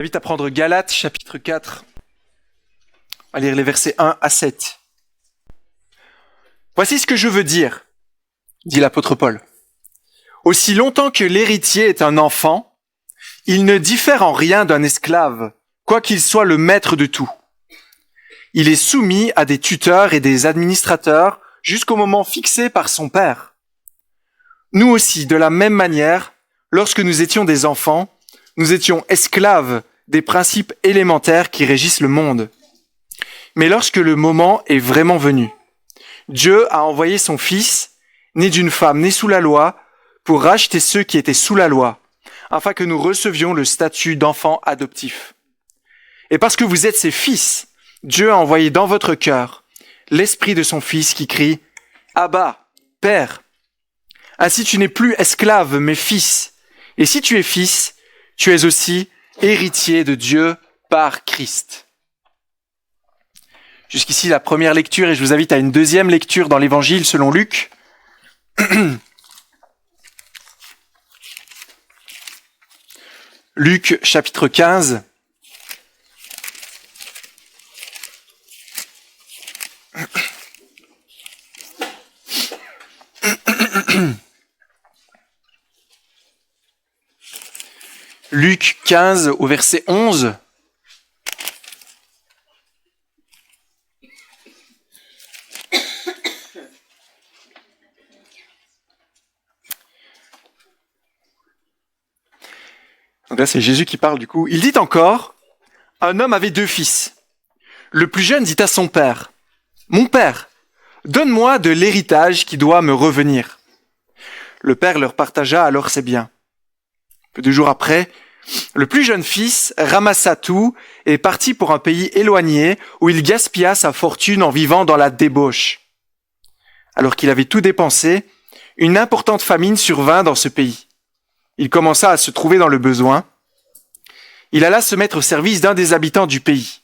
J'invite à prendre Galates, chapitre 4. On va lire les versets 1 à 7. Voici ce que je veux dire, dit l'apôtre Paul. Aussi longtemps que l'héritier est un enfant, il ne diffère en rien d'un esclave, quoiqu'il soit le maître de tout. Il est soumis à des tuteurs et des administrateurs jusqu'au moment fixé par son père. Nous aussi, de la même manière, lorsque nous étions des enfants, nous étions esclaves des principes élémentaires qui régissent le monde. Mais lorsque le moment est vraiment venu, Dieu a envoyé son Fils, né d'une femme née sous la loi, pour racheter ceux qui étaient sous la loi, afin que nous recevions le statut d'enfants adoptifs. Et parce que vous êtes ses fils, Dieu a envoyé dans votre cœur l'esprit de son Fils qui crie « Abba, Père ». Ainsi tu n'es plus esclave, mais fils. Et si tu es fils, tu es aussi héritier de Dieu par Christ. Jusqu'ici la première lecture et je vous invite à une deuxième lecture dans l'Évangile selon Luc. Luc chapitre 15. Luc 15 au verset 11. Donc là, c'est Jésus qui parle du coup. Il dit encore, un homme avait 2 fils. Le plus jeune dit à son père, « Mon père, donne-moi de l'héritage qui doit me revenir. » Le père leur partagea alors ses biens. Peu de jours après, le plus jeune fils ramassa tout et partit pour un pays éloigné où il gaspilla sa fortune en vivant dans la débauche. Alors qu'il avait tout dépensé, une importante famine survint dans ce pays. Il commença à se trouver dans le besoin. Il alla se mettre au service d'un des habitants du pays,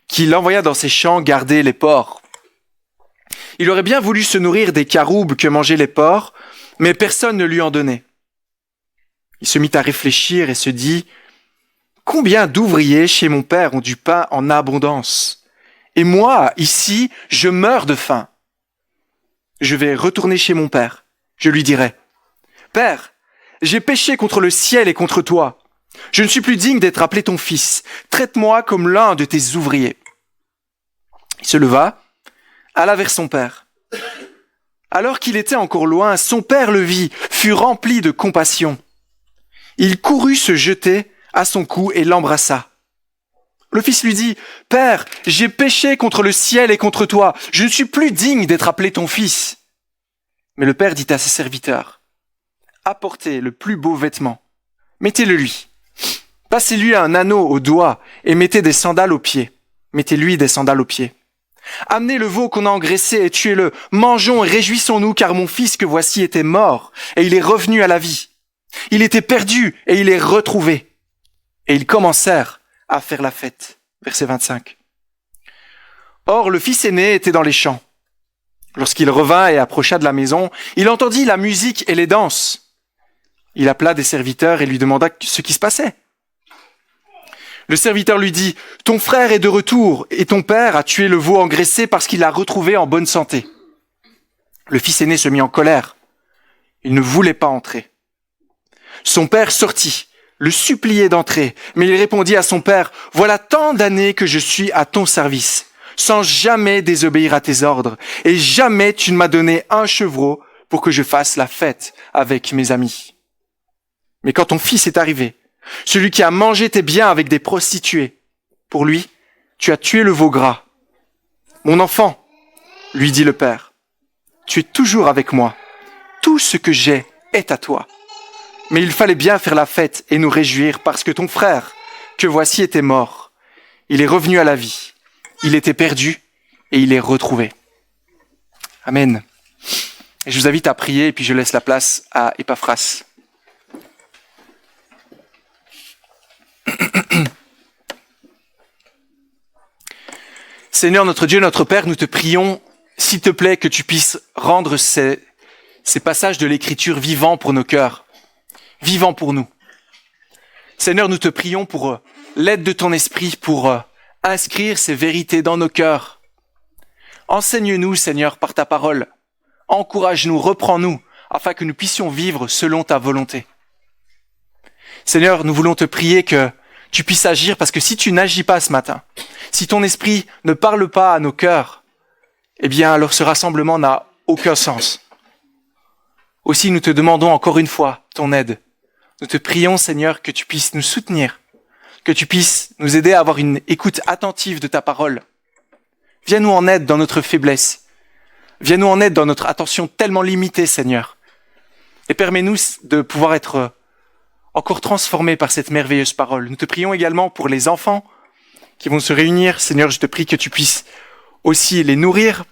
qui l'envoya dans ses champs garder les porcs. Il aurait bien voulu se nourrir des caroubes que mangeaient les porcs, mais personne ne lui en donnait. Il se mit à réfléchir et se dit « Combien d'ouvriers chez mon père ont du pain en abondance? Et moi, ici, je meurs de faim. Je vais retourner chez mon père. Je lui dirai « Père, j'ai péché contre le ciel et contre toi. Je ne suis plus digne d'être appelé ton fils. Traite-moi comme l'un de tes ouvriers. » Il se leva, alla vers son père. Alors qu'il était encore loin, son père le vit, fut rempli de compassion. Il courut se jeter à son cou et l'embrassa. Le fils lui dit, « Père, j'ai péché contre le ciel et contre toi. Je ne suis plus digne d'être appelé ton fils. » Mais le père dit à ses serviteurs, « Apportez le plus beau vêtement, mettez-le lui. Passez-lui un anneau au doigt et mettez des sandales aux pieds. Mettez-lui des sandales aux pieds. Amenez le veau qu'on a engraissé et tuez-le. Mangeons et réjouissons-nous car mon fils que voici était mort et il est revenu à la vie. Il était perdu et il est retrouvé. » Et ils commencèrent à faire la fête. Verset 25. Or, le fils aîné était dans les champs. Lorsqu'il revint et approcha de la maison, il entendit la musique et les danses. Il appela des serviteurs et lui demanda ce qui se passait. Le serviteur lui dit, « Ton frère est de retour et ton père a tué le veau engraissé parce qu'il l'a retrouvé en bonne santé. » Le fils aîné se mit en colère. Il ne voulait pas entrer. Son père sortit, le suppliait d'entrer, mais il répondit à son père, « Voilà tant d'années que je suis à ton service, sans jamais désobéir à tes ordres, et jamais tu ne m'as donné un chevreau pour que je fasse la fête avec mes amis. Mais quand ton fils est arrivé, celui qui a mangé tes biens avec des prostituées, pour lui, tu as tué le veau gras. Mon enfant, lui dit le père, tu es toujours avec moi, tout ce que j'ai est à toi. Mais il fallait bien faire la fête et nous réjouir parce que ton frère, que voici, était mort. Il est revenu à la vie. Il était perdu et il est retrouvé. » Amen. Et je vous invite à prier et puis je laisse la place à Epaphras. Seigneur notre Dieu, notre Père, nous te prions, s'il te plaît, que tu puisses rendre ces passages de l'Écriture vivants pour nos cœurs. Vivant pour nous. Seigneur, nous te prions pour l'aide de ton esprit pour inscrire ces vérités dans nos cœurs. Enseigne-nous, Seigneur, par ta parole. Encourage-nous, reprends-nous, afin que nous puissions vivre selon ta volonté. Seigneur, nous voulons te prier que tu puisses agir, parce que si tu n'agis pas ce matin, si ton esprit ne parle pas à nos cœurs, eh bien alors ce rassemblement n'a aucun sens. Aussi, nous te demandons encore une fois ton aide. Nous te prions, Seigneur, que tu puisses nous soutenir, que tu puisses nous aider à avoir une écoute attentive de ta parole. Viens-nous en aide dans notre faiblesse. Viens-nous en aide dans notre attention tellement limitée, Seigneur. Et permets-nous de pouvoir être encore transformés par cette merveilleuse parole. Nous te prions également pour les enfants qui vont se réunir. Seigneur, je te prie que tu puisses aussi les nourrir,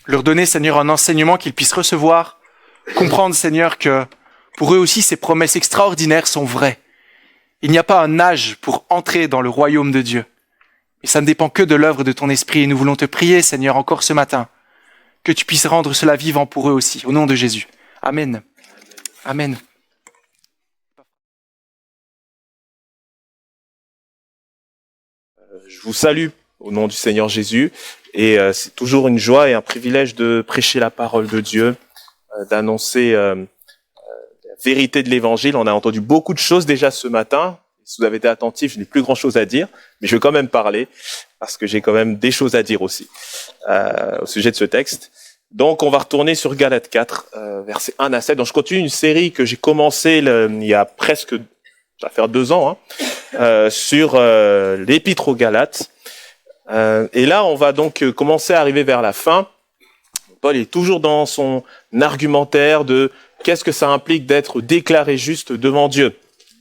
leur donner, Seigneur, un enseignement qu'ils puissent recevoir, comprendre, Seigneur, que pour eux aussi, ces promesses extraordinaires sont vraies. Il n'y a pas un âge pour entrer dans le royaume de Dieu. Et ça ne dépend que de l'œuvre de ton esprit. Et nous voulons te prier, Seigneur, encore ce matin, que tu puisses rendre cela vivant pour eux aussi, au nom de Jésus. Amen. Amen. Je vous salue au nom du Seigneur Jésus. Et c'est toujours une joie et un privilège de prêcher la parole de Dieu, d'annoncer la vérité de l'Évangile. On a entendu beaucoup de choses déjà ce matin. Si vous avez été attentifs, je n'ai plus grand-chose à dire, mais je vais quand même parler, parce que j'ai quand même des choses à dire aussi au sujet de ce texte. Donc, on va retourner sur Galates 4, versets 1 à 7. Donc, je continue une série que j'ai commencée il y a presque, ça va faire 2 ans, sur l'Épître aux Galates. Et là, on va donc commencer à arriver vers la fin. Paul est toujours dans son argumentaire de qu'est-ce que ça implique d'être déclaré juste devant Dieu.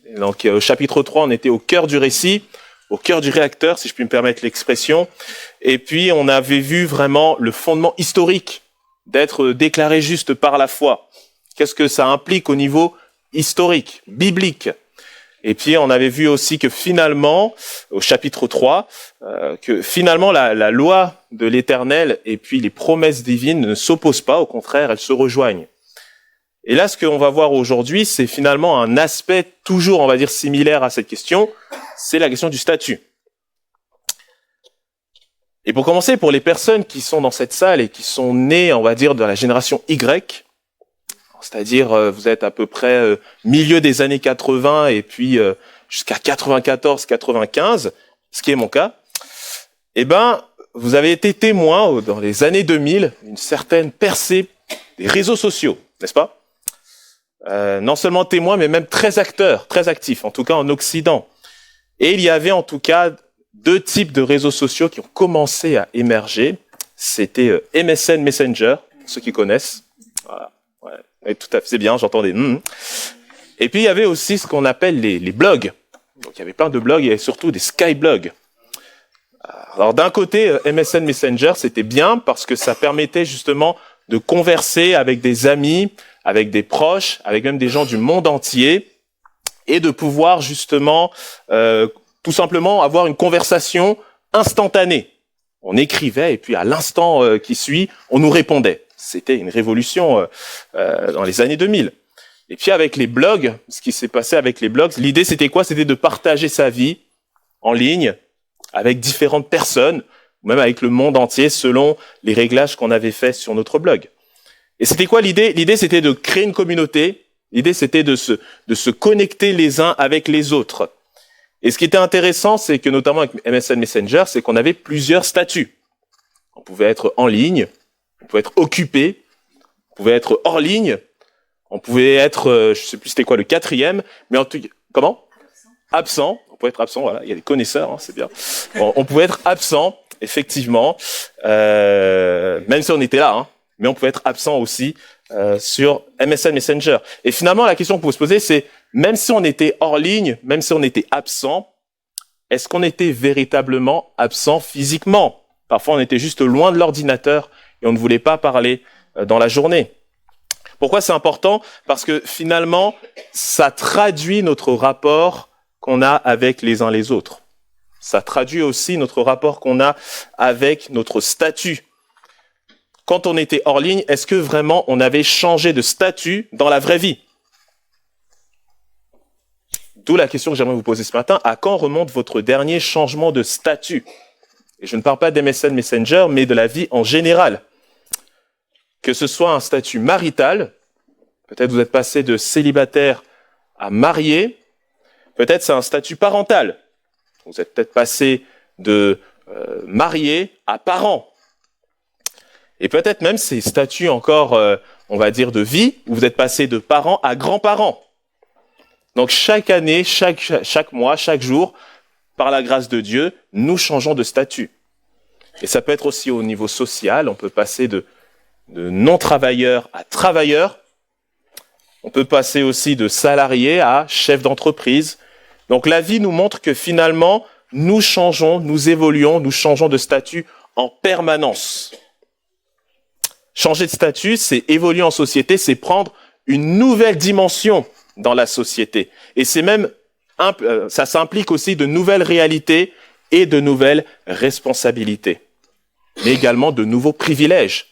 Et donc, au chapitre 3, on était au cœur du récit, au cœur du réacteur, si je puis me permettre l'expression. Et puis, on avait vu vraiment le fondement historique d'être déclaré juste par la foi. Qu'est-ce que ça implique au niveau historique, biblique? Et puis, on avait vu aussi que finalement, au chapitre 3, que finalement, la loi de l'Éternel et puis les promesses divines ne s'opposent pas, au contraire, elles se rejoignent. Et là, ce qu'on va voir aujourd'hui, c'est finalement un aspect toujours, on va dire, similaire à cette question, c'est la question du statut. Et pour commencer, pour les personnes qui sont dans cette salle et qui sont nées, on va dire, de la génération Y, c'est-à-dire vous êtes à peu près milieu des années 80 et puis jusqu'à 94-95, ce qui est mon cas, eh ben, vous avez été témoin dans les années 2000 d'une certaine percée des réseaux sociaux, n'est-ce pas? Non seulement témoin, mais même très acteur, très actif, en tout cas en Occident. Et il y avait en tout cas 2 types de réseaux sociaux qui ont commencé à émerger. C'était MSN Messenger, ceux qui connaissent. Voilà. Ouais. Et tout à fait, c'est bien, j'entendais. Et puis il y avait aussi ce qu'on appelle les blogs. Donc il y avait plein de blogs, il y avait surtout des skyblogs. Alors d'un côté, MSN Messenger, c'était bien parce que ça permettait justement de converser avec des amis, avec des proches, avec même des gens du monde entier, et de pouvoir justement, tout simplement, avoir une conversation instantanée. On écrivait et puis à l'instant qui suit, on nous répondait. C'était une révolution dans les années 2000. Et puis avec les blogs, ce qui s'est passé avec les blogs, l'idée c'était quoi? C'était de partager sa vie en ligne avec différentes personnes, ou même avec le monde entier, selon les réglages qu'on avait faits sur notre blog. Et c'était quoi l'idée? L'idée, c'était de créer une communauté. L'idée, c'était de se connecter les uns avec les autres. Et ce qui était intéressant, c'est que notamment avec MSN Messenger, c'est qu'on avait plusieurs statuts. On pouvait être en ligne, on pouvait être occupé, on pouvait être hors ligne, on pouvait être, je sais plus c'était quoi le 4e, mais en tout cas, comment? Absent. On pouvait être absent, voilà, il y a des connaisseurs, hein, c'est bien. Bon, on pouvait être absent, effectivement, même si on était là, hein. Mais on pouvait être absent aussi sur MSN Messenger. Et finalement, la question qu'on peut se poser, c'est, même si on était hors ligne, même si on était absent, est-ce qu'on était véritablement absent physiquement? Parfois, on était juste loin de l'ordinateur et on ne voulait pas parler dans la journée. Pourquoi c'est important? Parce que finalement, ça traduit notre rapport qu'on a avec les uns les autres. Ça traduit aussi notre rapport qu'on a avec notre statut. Quand on était hors ligne, est-ce que vraiment on avait changé de statut dans la vraie vie? D'où la question que j'aimerais vous poser ce matin. À quand remonte votre dernier changement de statut? Et je ne parle pas d'MSN Messenger, mais de la vie en général. Que ce soit un statut marital, peut-être vous êtes passé de célibataire à marié, peut-être c'est un statut parental. Vous êtes peut-être passé de marié à parent. Et peut-être même ces statuts encore, on va dire, de vie, où vous êtes passé de parent à grand-parent. Donc chaque année, chaque mois, chaque jour, par la grâce de Dieu, nous changeons de statut. Et ça peut être aussi au niveau social, on peut passer de non-travailleur à travailleur. On peut passer aussi de salarié à chef d'entreprise. Donc la vie nous montre que finalement, nous changeons, nous évoluons, nous changeons de statut en permanence. Changer de statut, c'est évoluer en société, c'est prendre une nouvelle dimension dans la société. Et c'est même, ça s'implique aussi de nouvelles réalités et de nouvelles responsabilités, mais également de nouveaux privilèges.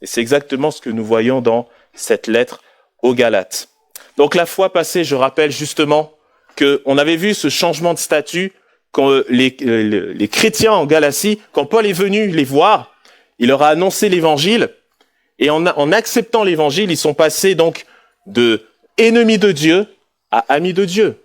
Et c'est exactement ce que nous voyons dans cette lettre aux Galates. Donc la fois passée, je rappelle justement qu'on avait vu ce changement de statut quand les chrétiens en Galatie, quand Paul est venu les voir, il leur a annoncé l'évangile, et en acceptant l'évangile, ils sont passés donc de ennemis de Dieu à amis de Dieu.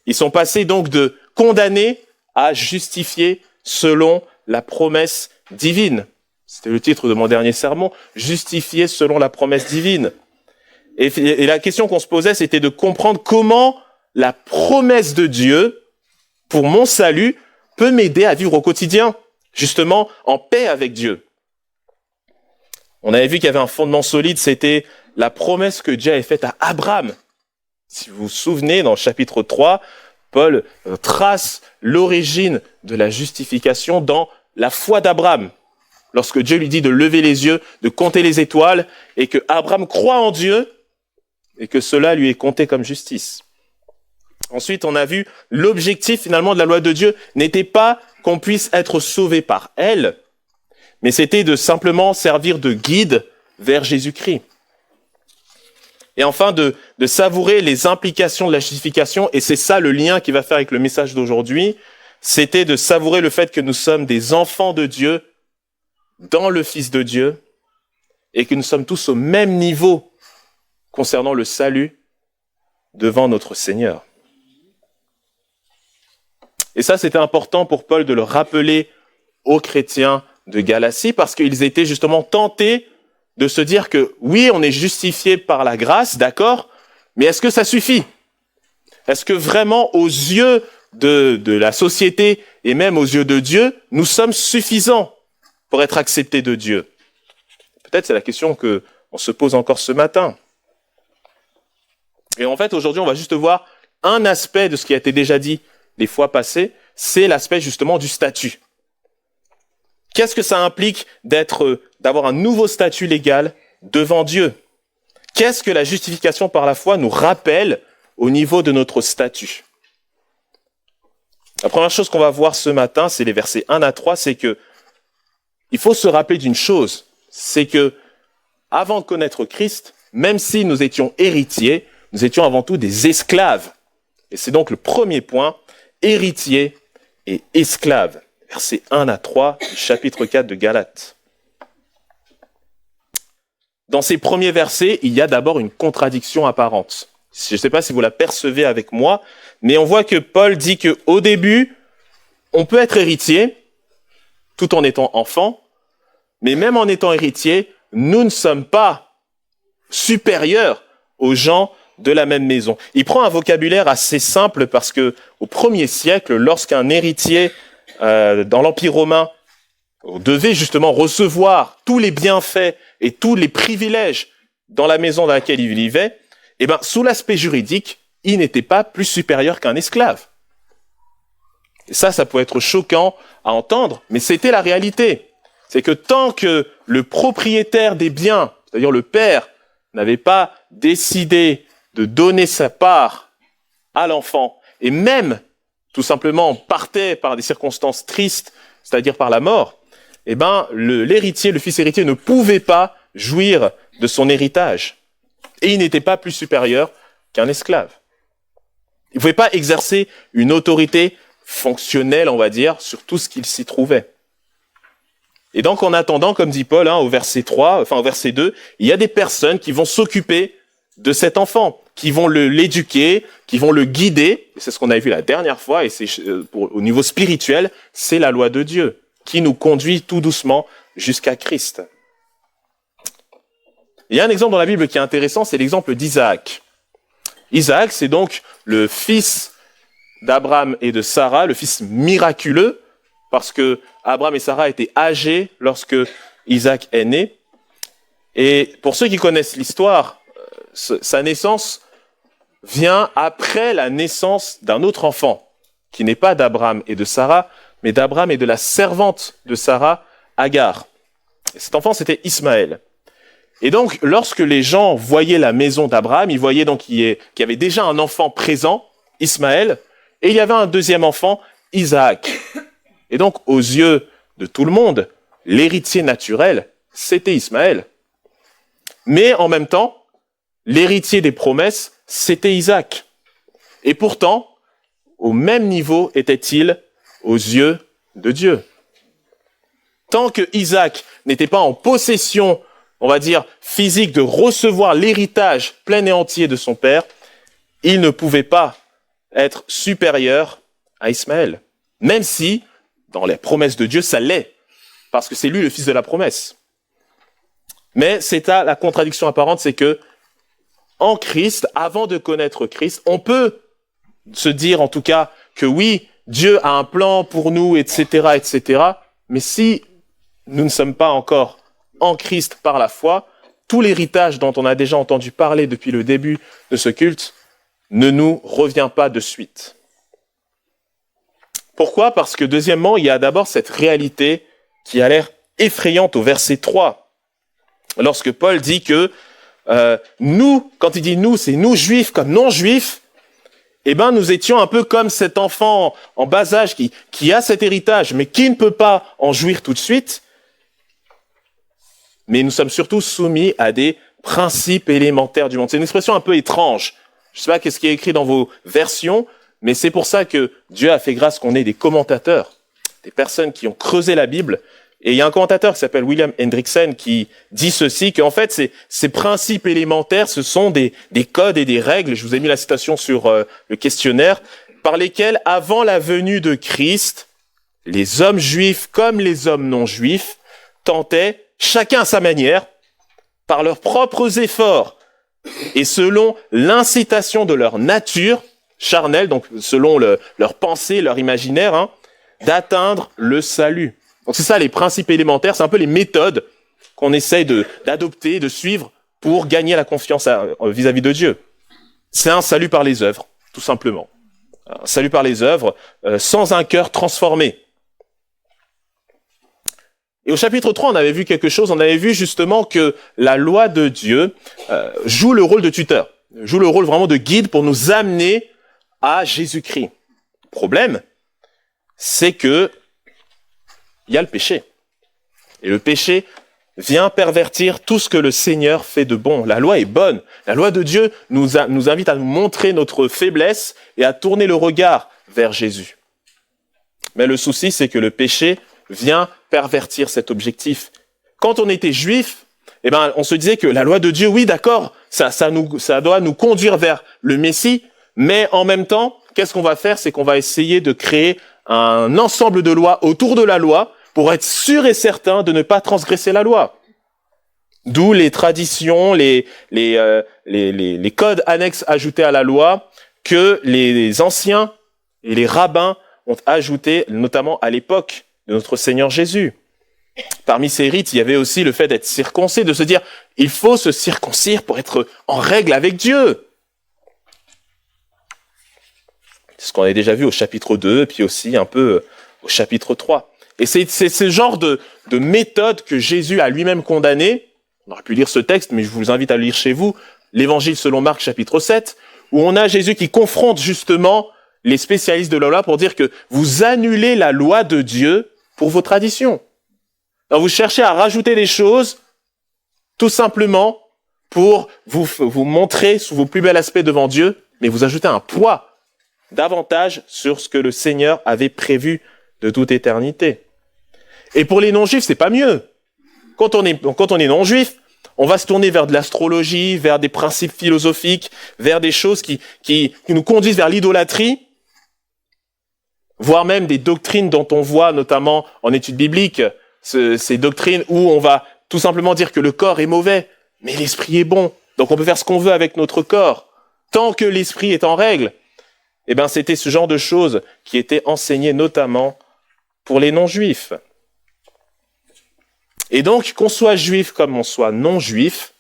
Ils sont passés donc de condamnés à justifiés selon la promesse divine. C'était le titre de mon dernier sermon, justifiés selon la promesse divine. Et la question qu'on se posait, c'était de comprendre comment la promesse de Dieu pour mon salut peut m'aider à vivre au quotidien, justement en paix avec Dieu. On avait vu qu'il y avait un fondement solide, c'était la promesse que Dieu avait faite à Abraham. Si vous vous souvenez, dans le chapitre 3, Paul trace l'origine de la justification dans la foi d'Abraham. Lorsque Dieu lui dit de lever les yeux, de compter les étoiles, et que Abraham croit en Dieu, et que cela lui est compté comme justice. Ensuite, on a vu l'objectif finalement de la loi de Dieu n'était pas qu'on puisse être sauvé par elle, mais c'était de simplement servir de guide vers Jésus-Christ. Et enfin, de savourer les implications de la justification, et c'est ça le lien qui va faire avec le message d'aujourd'hui, c'était de savourer le fait que nous sommes des enfants de Dieu dans le Fils de Dieu, et que nous sommes tous au même niveau concernant le salut devant notre Seigneur. Et ça, c'était important pour Paul de le rappeler aux chrétiens de Galatie, parce qu'ils étaient justement tentés de se dire que oui, on est justifié par la grâce, d'accord, mais est-ce que ça suffit? Est-ce que vraiment, aux yeux de la société et même aux yeux de Dieu, nous sommes suffisants pour être acceptés de Dieu? Peut-être c'est la question que on se pose encore ce matin. Et en fait, aujourd'hui, on va juste voir un aspect de ce qui a été déjà dit les fois passées, c'est l'aspect justement du statut. Qu'est-ce que ça implique d'avoir un nouveau statut légal devant Dieu? Qu'est-ce que la justification par la foi nous rappelle au niveau de notre statut? La première chose qu'on va voir ce matin, c'est les versets 1 à 3, c'est que il faut se rappeler d'une chose, c'est que avant de connaître Christ, même si nous étions héritiers, nous étions avant tout des esclaves. Et c'est donc le premier point, héritiers et esclaves. Versets 1 à 3, chapitre 4 de Galates. Dans ces premiers versets, il y a d'abord une contradiction apparente. Je ne sais pas si vous la percevez avec moi, mais on voit que Paul dit qu'au début, on peut être héritier tout en étant enfant, mais même en étant héritier, nous ne sommes pas supérieurs aux gens de la même maison. Il prend un vocabulaire assez simple parce que au 1er siècle, lorsqu'un héritier dans l'Empire romain devait justement recevoir tous les bienfaits et tous les privilèges dans la maison dans laquelle il vivait, eh ben, sous l'aspect juridique, il n'était pas plus supérieur qu'un esclave. Et ça peut être choquant à entendre, mais c'était la réalité. C'est que tant que le propriétaire des biens, c'est-à-dire le père, n'avait pas décidé de donner sa part à l'enfant, et même tout simplement partait par des circonstances tristes, c'est-à-dire par la mort, eh ben, l'héritier, le fils héritier ne pouvait pas jouir de son héritage. Et il n'était pas plus supérieur qu'un esclave. Il ne pouvait pas exercer une autorité fonctionnelle, on va dire, sur tout ce qu'il s'y trouvait. Et donc, en attendant, comme dit Paul, au verset 2, il y a des personnes qui vont s'occuper de cet enfant, qui vont l'éduquer, qui vont le guider. Et c'est ce qu'on avait vu la dernière fois, et c'est au niveau spirituel, c'est la loi de Dieu qui nous conduit tout doucement jusqu'à Christ. Il y a un exemple dans la Bible qui est intéressant, c'est l'exemple d'Isaac. Isaac, c'est donc le fils d'Abraham et de Sarah, le fils miraculeux, parce que Abraham et Sarah étaient âgés lorsque Isaac est né. Et pour ceux qui connaissent l'histoire, sa naissance vient après la naissance d'un autre enfant, qui n'est pas d'Abraham et de Sarah, mais d'Abraham et de la servante de Sarah, Agar. Et cet enfant, c'était Ismaël. Et donc, lorsque les gens voyaient la maison d'Abraham, ils voyaient donc qu'il y avait déjà un enfant présent, Ismaël, et il y avait un deuxième enfant, Isaac. Et donc, aux yeux de tout le monde, l'héritier naturel, c'était Ismaël. Mais en même temps, l'héritier des promesses, c'était Isaac. Et pourtant, au même niveau était-il aux yeux de Dieu. Tant que Isaac n'était pas en possession, on va dire, physique de recevoir l'héritage plein et entier de son père, il ne pouvait pas être supérieur à Ismaël. Même si, dans les promesses de Dieu, ça l'est, parce que c'est lui le fils de la promesse. Mais c'est la contradiction apparente, c'est que en Christ, avant de connaître Christ, on peut se dire en tout cas que oui, Dieu a un plan pour nous, etc., etc. Mais si nous ne sommes pas encore en Christ par la foi, tout l'héritage dont on a déjà entendu parler depuis le début de ce culte ne nous revient pas de suite. Pourquoi ? Parce que deuxièmement, il y a d'abord cette réalité qui a l'air effrayante au verset 3. Lorsque Paul dit que nous, quand il dit nous, c'est nous juifs comme non-juifs, eh ben nous étions un peu comme cet enfant en bas âge qui a cet héritage, mais qui ne peut pas en jouir tout de suite. Mais nous sommes surtout soumis à des principes élémentaires du monde. C'est une expression un peu étrange. Je ne sais pas qu'est-ce qui est écrit dans vos versions, mais c'est pour ça que Dieu a fait grâce qu'on ait des commentateurs, des personnes qui ont creusé la Bible. Et il y a un commentateur qui s'appelle William Hendrickson qui dit ceci, qu'en fait, ces principes élémentaires, ce sont des codes et des règles, je vous ai mis la citation sur le questionnaire, par lesquels, avant la venue de Christ, les hommes juifs comme les hommes non juifs tentaient, chacun à sa manière, par leurs propres efforts et selon l'incitation de leur nature charnelle, donc selon leur pensée, leur imaginaire, d'atteindre le salut. Donc c'est ça les principes élémentaires, c'est un peu les méthodes qu'on essaye d'adopter, de suivre pour gagner la confiance vis-à-vis de Dieu. C'est un salut par les œuvres, tout simplement. Un salut par les œuvres, sans un cœur transformé. Et au chapitre 3, on avait vu quelque chose, on avait vu justement que la loi de Dieu joue le rôle de tuteur, joue le rôle vraiment de guide pour nous amener à Jésus-Christ. Le problème, c'est que il y a le péché. Et le péché vient pervertir tout ce que le Seigneur fait de bon. La loi est bonne. La loi de Dieu nous invite à nous montrer notre faiblesse et à tourner le regard vers Jésus. Mais le souci, c'est que le péché vient pervertir cet objectif. Quand on était juif, on se disait que la loi de Dieu, oui, d'accord, ça doit nous conduire vers le Messie, mais en même temps, qu'est-ce qu'on va faire ? C'est qu'on va essayer de créer un ensemble de lois autour de la loi pour être sûr et certain de ne pas transgresser la loi. D'où les traditions, les codes annexes ajoutés à la loi que les anciens et les rabbins ont ajoutés, notamment à l'époque de notre Seigneur Jésus. Parmi ces rites, il y avait aussi le fait d'être circoncis, de se dire « il faut se circoncire pour être en règle avec Dieu ». C'est ce qu'on a déjà vu au chapitre 2, et puis aussi un peu au chapitre 3. Et c'est ce genre de méthode que Jésus a lui-même condamné. On aurait pu lire ce texte, mais je vous invite à le lire chez vous. L'Évangile selon Marc, chapitre 7, où on a Jésus qui confronte justement les spécialistes de la loi pour dire que vous annulez la loi de Dieu pour vos traditions. Alors vous cherchez à rajouter des choses tout simplement pour vous montrer sous vos plus bels aspects devant Dieu, mais vous ajoutez un poids davantage sur ce que le Seigneur avait prévu de toute éternité. Et pour les non-juifs, c'est pas mieux. Quand on est non-juif, on va se tourner vers de l'astrologie, vers des principes philosophiques, vers des choses qui nous conduisent vers l'idolâtrie, voire même des doctrines dont on voit notamment en études bibliques, ces doctrines où on va tout simplement dire que le corps est mauvais, mais l'esprit est bon. Donc on peut faire ce qu'on veut avec notre corps, tant que l'esprit est en règle. Eh bien, c'était ce genre de choses qui étaient enseignées notamment pour les non-juifs. Et donc, qu'on soit juif comme on soit non-juif,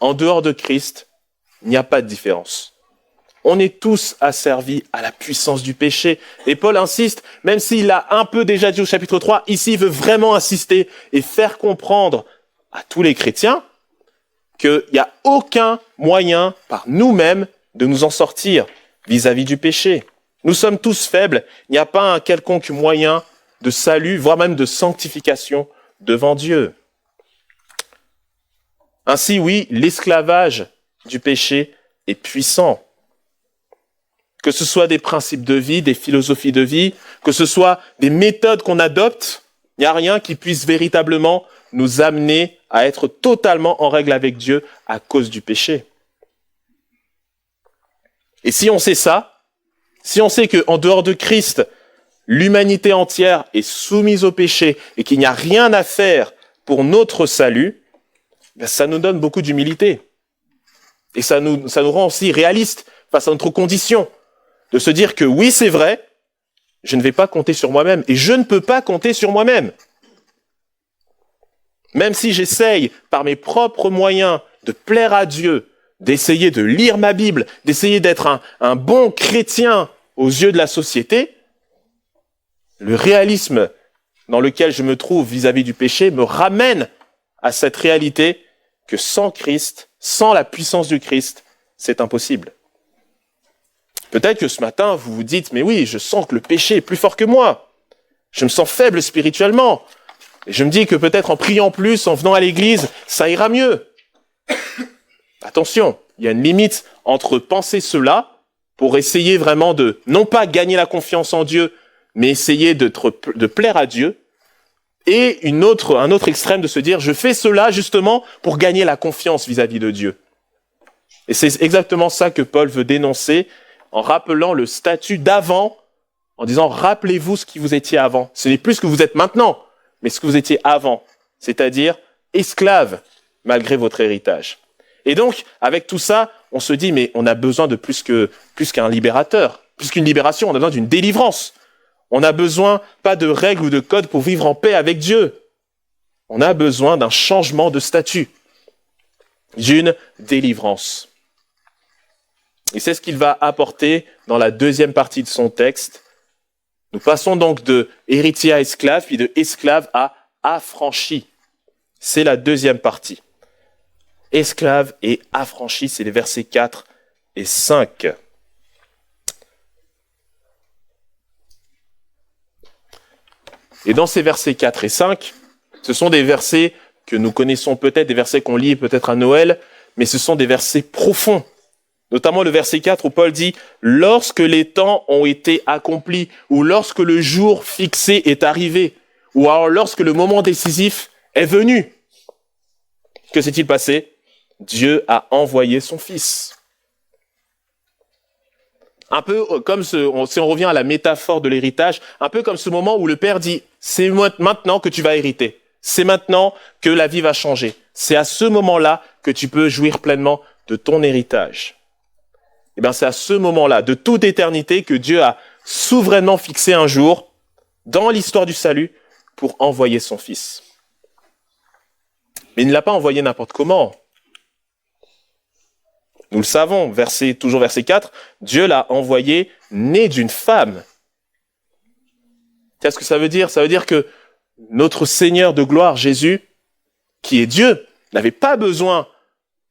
en dehors de Christ, il n'y a pas de différence. On est tous asservis à la puissance du péché. Et Paul insiste, même s'il l'a un peu déjà dit au chapitre 3, ici il veut vraiment insister et faire comprendre à tous les chrétiens qu'il n'y a aucun moyen par nous-mêmes de nous en sortir vis-à-vis du péché. Nous sommes tous faibles, il n'y a pas un quelconque moyen de salut, voire même de sanctification devant Dieu. Ainsi, oui, l'esclavage du péché est puissant. Que ce soit des principes de vie, des philosophies de vie, que ce soit des méthodes qu'on adopte, il n'y a rien qui puisse véritablement nous amener à être totalement en règle avec Dieu à cause du péché. Et si on sait ça, si on sait qu'en dehors de Christ, l'humanité entière est soumise au péché et qu'il n'y a rien à faire pour notre salut, ça nous donne beaucoup d'humilité. Et ça nous rend aussi réalistes face à notre condition. De se dire que oui, c'est vrai, je ne vais pas compter sur moi-même. Et je ne peux pas compter sur moi-même. Même si j'essaye, par mes propres moyens, de plaire à Dieu, d'essayer de lire ma Bible, d'essayer d'être un bon chrétien aux yeux de la société, le réalisme dans lequel je me trouve vis-à-vis du péché me ramène à cette réalité que sans Christ, sans la puissance du Christ, c'est impossible. Peut-être que ce matin, vous vous dites, mais oui, je sens que le péché est plus fort que moi. Je me sens faible spirituellement. Et je me dis que peut-être en priant plus, en venant à l'église, ça ira mieux. Attention, il y a une limite entre penser cela pour essayer vraiment de, non pas gagner la confiance en Dieu, mais essayer de plaire à Dieu, et un autre extrême de se dire, je fais cela justement pour gagner la confiance vis-à-vis de Dieu. Et c'est exactement ça que Paul veut dénoncer en rappelant le statut d'avant, en disant, rappelez-vous ce qui vous étiez avant. Ce n'est plus ce que vous êtes maintenant, mais ce que vous étiez avant, c'est-à-dire esclave malgré votre héritage. Et donc, avec tout ça, on se dit, mais on a besoin de plus qu'un libérateur, plus qu'une libération, on a besoin d'une délivrance. On n'a besoin pas de règles ou de codes pour vivre en paix avec Dieu. On a besoin d'un changement de statut, d'une délivrance. Et c'est ce qu'il va apporter dans la deuxième partie de son texte. Nous passons donc de héritier à esclave, puis de esclave à affranchi. C'est la deuxième partie. Esclave et affranchi, c'est les versets 4 et 5. Et dans ces versets 4 et 5, ce sont des versets que nous connaissons peut-être, des versets qu'on lit peut-être à Noël, mais ce sont des versets profonds. Notamment le verset 4 où Paul dit « Lorsque les temps ont été accomplis » ou « Lorsque le jour fixé est arrivé » ou alors « Lorsque le moment décisif est venu ». Que s'est-il passé? Dieu a envoyé son Fils. Un peu comme si on revient à la métaphore de l'héritage, un peu comme ce moment où le Père dit « C'est maintenant que tu vas hériter. C'est maintenant que la vie va changer. C'est à ce moment-là que tu peux jouir pleinement de ton héritage. » Eh bien, c'est à ce moment-là, de toute éternité, que Dieu a souverainement fixé un jour, dans l'histoire du salut, pour envoyer son Fils. Mais il ne l'a pas envoyé n'importe comment. Nous le savons, toujours verset 4, Dieu l'a envoyé né d'une femme. Qu'est-ce que ça veut dire? Ça veut dire que notre Seigneur de gloire, Jésus, qui est Dieu, n'avait pas besoin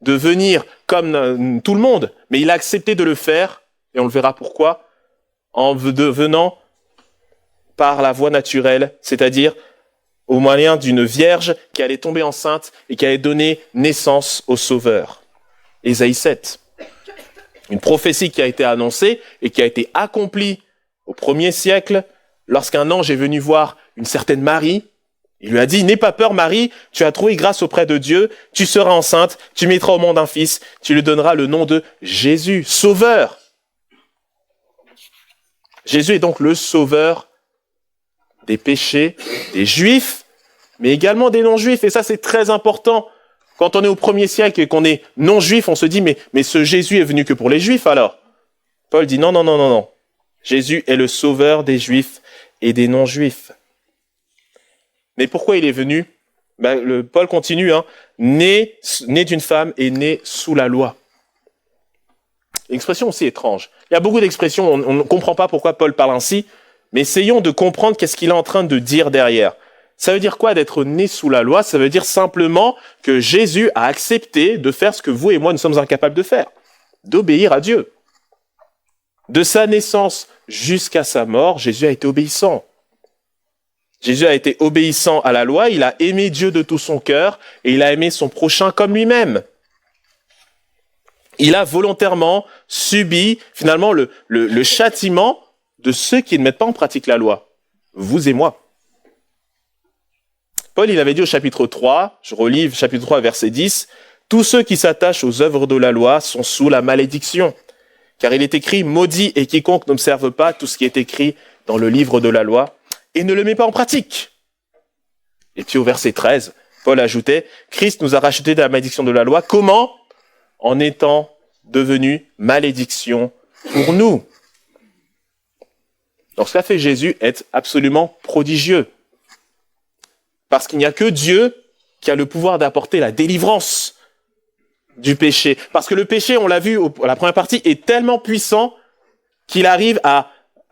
de venir comme tout le monde, mais il a accepté de le faire, et on le verra pourquoi, en venant par la voie naturelle, c'est-à-dire au moyen d'une vierge qui allait tomber enceinte et qui allait donner naissance au Sauveur. Ésaïe 7. Une prophétie qui a été annoncée et qui a été accomplie au 1er siècle, lorsqu'un ange est venu voir une certaine Marie. Il lui a dit, n'aie pas peur Marie, tu as trouvé grâce auprès de Dieu, tu seras enceinte, tu mettras au monde un fils, tu lui donneras le nom de Jésus, Sauveur. Jésus est donc le Sauveur des péchés des Juifs, mais également des non-Juifs. Et ça, c'est très important. Quand on est au 1er siècle et qu'on est non-Juif, on se dit, mais ce Jésus est venu que pour les Juifs alors. Paul dit, non. Jésus est le Sauveur des Juifs et des non-Juifs. Mais pourquoi il est venu? Paul continue, né d'une femme et né sous la loi. Une expression aussi étrange. Il y a beaucoup d'expressions, on ne comprend pas pourquoi Paul parle ainsi, mais essayons de comprendre qu'est-ce qu'il est en train de dire derrière. Ça veut dire quoi d'être né sous la loi? Ça veut dire simplement que Jésus a accepté de faire ce que vous et moi nous sommes incapables de faire, d'obéir à Dieu. De sa naissance jusqu'à sa mort, Jésus a été obéissant. Jésus a été obéissant à la loi, il a aimé Dieu de tout son cœur et il a aimé son prochain comme lui-même. Il a volontairement subi finalement le châtiment de ceux qui ne mettent pas en pratique la loi, vous et moi. Paul, il avait dit au chapitre 3, je relis chapitre 3, verset 10, « Tous ceux qui s'attachent aux œuvres de la loi sont sous la malédiction. Car il est écrit, maudit est quiconque n'observe pas tout ce qui est écrit dans le livre de la loi et ne le met pas en pratique. » Et puis au verset 13, Paul ajoutait, « Christ nous a rachetés de la malédiction de la loi. Comment? En étant devenu malédiction pour nous. » Donc ce qu'a fait Jésus est absolument prodigieux. Parce qu'il n'y a que Dieu qui a le pouvoir d'apporter la délivrance du péché. Parce que le péché, on l'a vu à la première partie, est tellement puissant qu'il arrive à,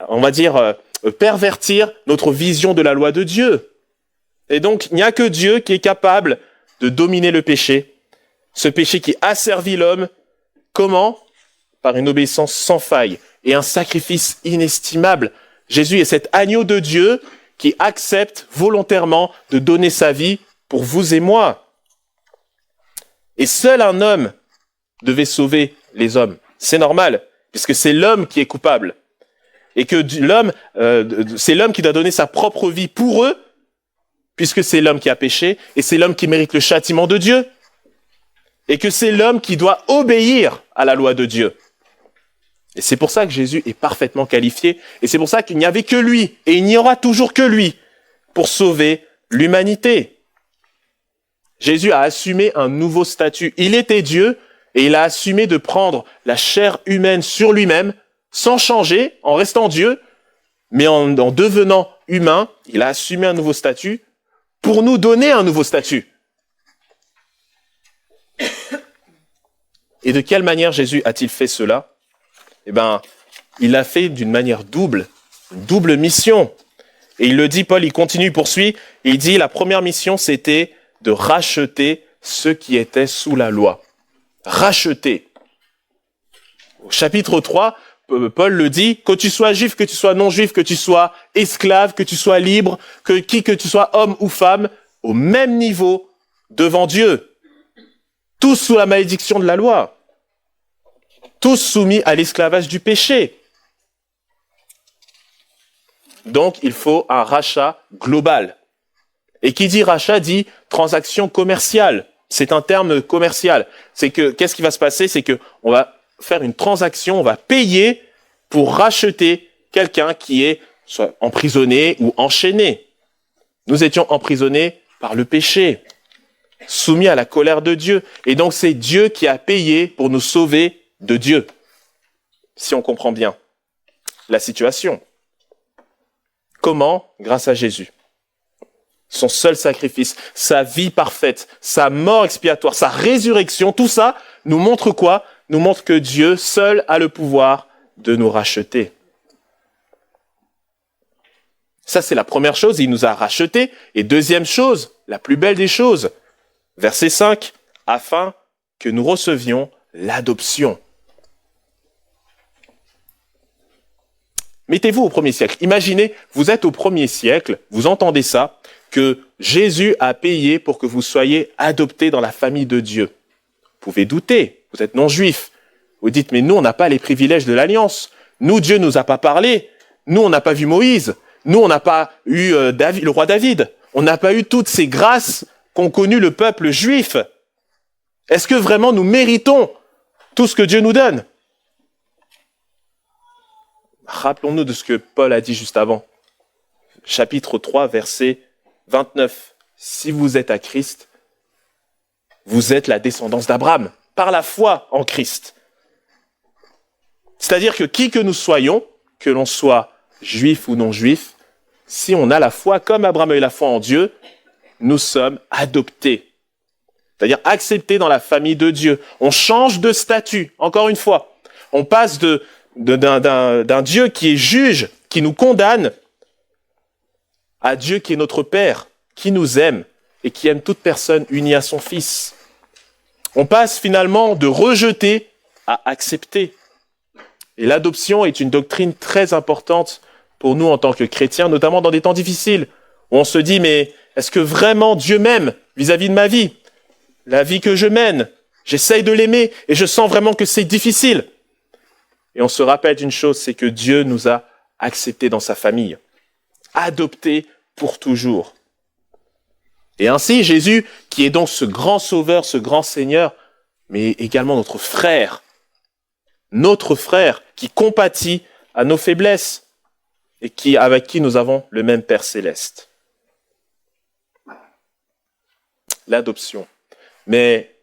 on va dire, pervertir notre vision de la loi de Dieu. Et donc, il n'y a que Dieu qui est capable de dominer le péché. Ce péché qui asservit l'homme. Comment? Par une obéissance sans faille et un sacrifice inestimable. Jésus est cet agneau de Dieu qui accepte volontairement de donner sa vie pour vous et moi. Et seul un homme devait sauver les hommes. C'est normal, puisque c'est l'homme qui est coupable. Et que c'est l'homme qui doit donner sa propre vie pour eux, puisque c'est l'homme qui a péché, et c'est l'homme qui mérite le châtiment de Dieu. Et que c'est l'homme qui doit obéir à la loi de Dieu. Et c'est pour ça que Jésus est parfaitement qualifié, et c'est pour ça qu'il n'y avait que lui, et il n'y aura toujours que lui, pour sauver l'humanité. Jésus a assumé un nouveau statut. Il était Dieu, et il a assumé de prendre la chair humaine sur lui-même, sans changer, en restant Dieu, mais en devenant humain, il a assumé un nouveau statut, pour nous donner un nouveau statut. Et de quelle manière Jésus a-t-il fait cela? Il l'a fait d'une manière double, une double mission. Et il le dit, Paul, il continue, il poursuit, et il dit, la première mission, c'était de racheter ceux qui étaient sous la loi. Racheter. Au chapitre 3, Paul le dit, que tu sois juif, que tu sois non-juif, que tu sois esclave, que tu sois libre, que tu sois homme ou femme, au même niveau devant Dieu. Tous sous la malédiction de la loi. Tous soumis à l'esclavage du péché. Donc, il faut un rachat global. Et qui dit rachat dit transaction commerciale. C'est un terme commercial. C'est que, qu'est-ce qui va se passer? C'est que on va faire une transaction, on va payer pour racheter quelqu'un qui est soit emprisonné ou enchaîné. Nous étions emprisonnés par le péché, soumis à la colère de Dieu. Et donc, c'est Dieu qui a payé pour nous sauver de Dieu, si on comprend bien la situation. Comment? Grâce à Jésus. Son seul sacrifice, sa vie parfaite, sa mort expiatoire, sa résurrection, tout ça nous montre quoi? Nous montre que Dieu seul a le pouvoir de nous racheter. Ça, c'est la première chose, il nous a rachetés. Et deuxième chose, la plus belle des choses, verset 5, afin que nous recevions l'adoption. Mettez-vous au 1er siècle. Imaginez, vous êtes au 1er siècle, vous entendez ça, que Jésus a payé pour que vous soyez adoptés dans la famille de Dieu. Vous pouvez douter, vous êtes non-juif, Vous dites, mais nous, on n'a pas les privilèges de l'alliance. Nous, Dieu nous a pas parlé. Nous, on n'a pas vu Moïse. Nous, on n'a pas eu le roi David. On n'a pas eu toutes ces grâces qu'ont connues le peuple juif. Est-ce que vraiment nous méritons tout ce que Dieu nous donne? Rappelons-nous de ce que Paul a dit juste avant. Chapitre 3, verset 29. Si vous êtes à Christ, vous êtes la descendance d'Abraham, par la foi en Christ. C'est-à-dire que qui que nous soyons, que l'on soit juif ou non juif, si on a la foi, comme Abraham a eu la foi en Dieu, nous sommes adoptés. C'est-à-dire acceptés dans la famille de Dieu. On change de statut, encore une fois. On passe d'un Dieu qui est juge, qui nous condamne, à Dieu qui est notre Père, qui nous aime et qui aime toute personne unie à son Fils. On passe finalement de rejeter à accepter. Et l'adoption est une doctrine très importante pour nous en tant que chrétiens, notamment dans des temps difficiles, où on se dit, mais est-ce que vraiment Dieu m'aime vis-à-vis de ma vie? La vie que je mène, j'essaye de l'aimer et je sens vraiment que c'est difficile. Et on se rappelle d'une chose, c'est que Dieu nous a acceptés dans sa famille, adoptés pour toujours. Et ainsi, Jésus, qui est donc ce grand sauveur, ce grand Seigneur, mais également notre frère qui compatit à nos faiblesses et avec qui nous avons le même Père céleste. L'adoption. Mais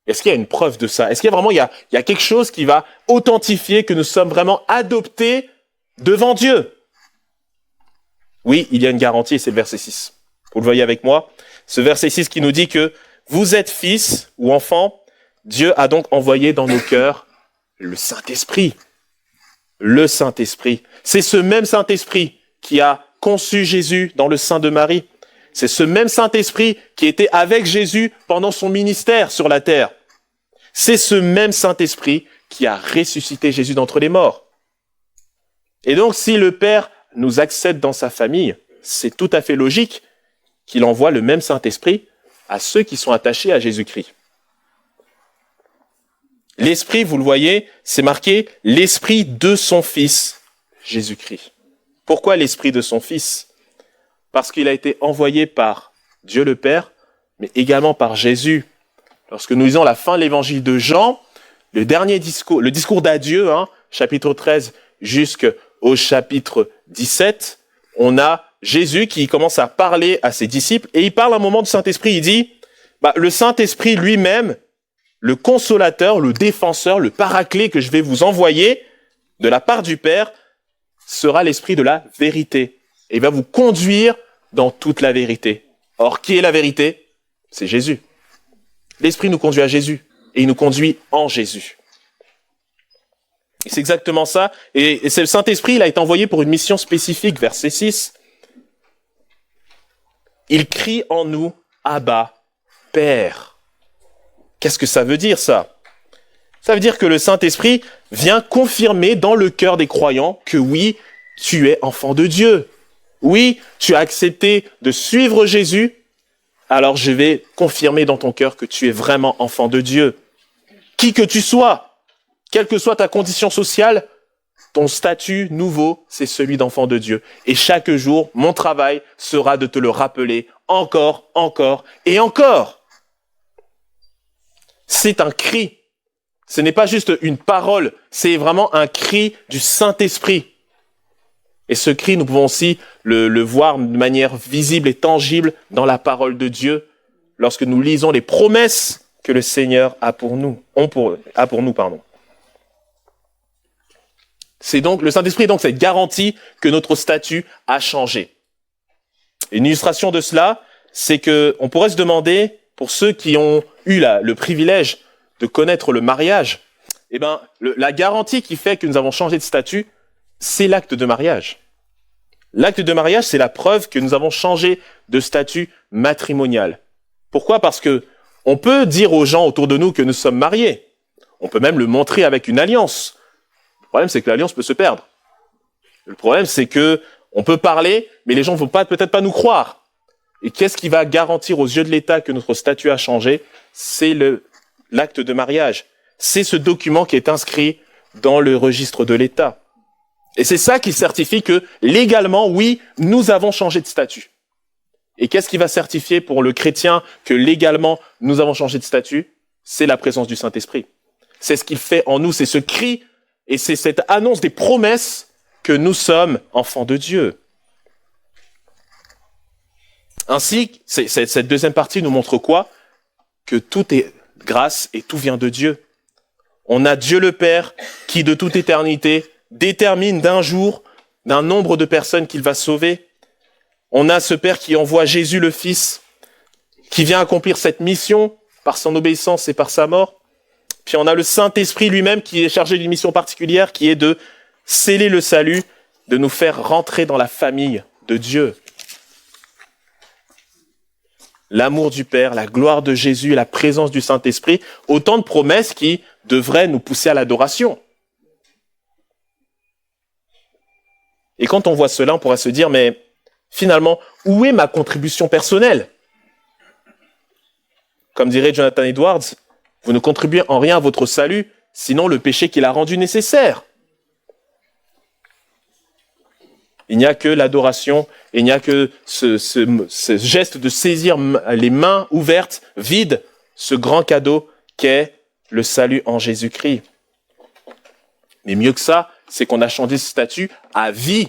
est-ce qu'il y a une preuve de ça? Est-ce qu'il y a vraiment il y a quelque chose qui va authentifier que nous sommes vraiment adoptés devant Dieu? Oui, il y a une garantie, et c'est le verset 6. Vous le voyez avec moi? Ce verset 6 qui nous dit que vous êtes fils ou enfants, Dieu a donc envoyé dans nos cœurs le Saint-Esprit. Le Saint-Esprit. C'est ce même Saint-Esprit qui a conçu Jésus dans le sein de Marie. C'est ce même Saint-Esprit qui était avec Jésus pendant son ministère sur la terre. C'est ce même Saint-Esprit qui a ressuscité Jésus d'entre les morts. Et donc, si le Père nous accepte dans sa famille, c'est tout à fait logique qu'il envoie le même Saint-Esprit à ceux qui sont attachés à Jésus-Christ. L'Esprit, vous le voyez, c'est marqué l'Esprit de son Fils, Jésus-Christ. Pourquoi l'Esprit de son Fils? Parce qu'il a été envoyé par Dieu le Père, mais également par Jésus. Lorsque nous lisons la fin de l'évangile de Jean, le discours d'adieu, chapitre 13 jusqu'au chapitre 17, on a Jésus qui commence à parler à ses disciples et il parle un moment du Saint-Esprit. Il dit, le Saint-Esprit lui-même, le consolateur, le défenseur, le paraclet que je vais vous envoyer de la part du Père, sera l'Esprit de la vérité. Et il va vous conduire dans toute la vérité. Or, qui est la vérité? C'est Jésus. L'Esprit nous conduit à Jésus et il nous conduit en Jésus. Et c'est exactement ça. Et c'est le Saint-Esprit, il a été envoyé pour une mission spécifique, verset 6. Il crie en nous, Abba, Père. Qu'est-ce que ça veut dire, ça? Ça veut dire que le Saint-Esprit vient confirmer dans le cœur des croyants que oui, tu es enfant de Dieu. Oui, tu as accepté de suivre Jésus, alors je vais confirmer dans ton cœur que tu es vraiment enfant de Dieu. Qui que tu sois, quelle que soit ta condition sociale, ton statut nouveau, c'est celui d'enfant de Dieu. Et chaque jour, mon travail sera de te le rappeler encore, encore et encore. C'est un cri. Ce n'est pas juste une parole, c'est vraiment un cri du Saint-Esprit. Et ce cri, nous pouvons aussi le voir de manière visible et tangible dans la parole de Dieu, lorsque nous lisons les promesses que le Seigneur a pour nous. C'est donc, le Saint-Esprit est donc cette garantie que notre statut a changé. Une illustration de cela, c'est que on pourrait se demander, pour ceux qui ont eu le privilège de connaître le mariage, la garantie qui fait que nous avons changé de statut, c'est l'acte de mariage. L'acte de mariage, c'est la preuve que nous avons changé de statut matrimonial. Pourquoi? Parce que on peut dire aux gens autour de nous que nous sommes mariés. On peut même le montrer avec une alliance. Le problème, c'est que l'alliance peut se perdre. Le problème, c'est que on peut parler, mais les gens ne vont peut-être pas nous croire. Et qu'est-ce qui va garantir aux yeux de l'État que notre statut a changé? C'est l'acte de mariage. c'est ce document qui est inscrit dans le registre de l'État. Et c'est ça qui certifie que, légalement, oui, nous avons changé de statut. Et qu'est-ce qui va certifier pour le chrétien que, légalement, nous avons changé de statut? C'est la présence du Saint-Esprit. C'est ce qu'il fait en nous, c'est ce cri, et c'est cette annonce des promesses que nous sommes enfants de Dieu. Ainsi, cette deuxième partie nous montre quoi? Que tout est grâce et tout vient de Dieu. On a Dieu le Père qui, de toute éternité, détermine d'un jour, d'un nombre de personnes qu'il va sauver. On a ce Père qui envoie Jésus le Fils, qui vient accomplir cette mission par son obéissance et par sa mort. Puis on a le Saint-Esprit lui-même qui est chargé d'une mission particulière, qui est de sceller le salut, de nous faire rentrer dans la famille de Dieu. L'amour du Père, la gloire de Jésus, la présence du Saint-Esprit, autant de promesses qui devraient nous pousser à l'adoration. Et quand on voit cela, on pourra se dire, mais finalement, où est ma contribution personnelle? Comme dirait Jonathan Edwards, vous ne contribuez en rien à votre salut, sinon le péché qui l'a rendu nécessaire. Il n'y a que l'adoration, il n'y a que ce geste de saisir les mains ouvertes, vides, ce grand cadeau qu'est le salut en Jésus-Christ. Mais mieux que ça, c'est qu'on a changé ce statut à vie.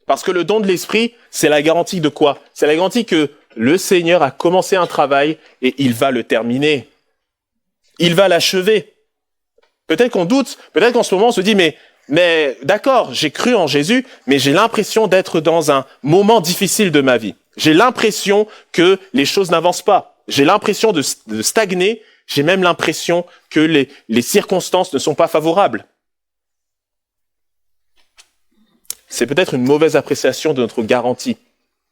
Parce que le don de l'Esprit, c'est la garantie de quoi? C'est la garantie que le Seigneur a commencé un travail et il va le terminer. Il va l'achever. Peut-être qu'on doute, peut-être qu'en ce moment on se dit, mais d'accord, j'ai cru en Jésus, mais j'ai l'impression d'être dans un moment difficile de ma vie. J'ai l'impression que les choses n'avancent pas. J'ai l'impression de stagner. J'ai même l'impression que les circonstances ne sont pas favorables. C'est peut-être une mauvaise appréciation de notre garantie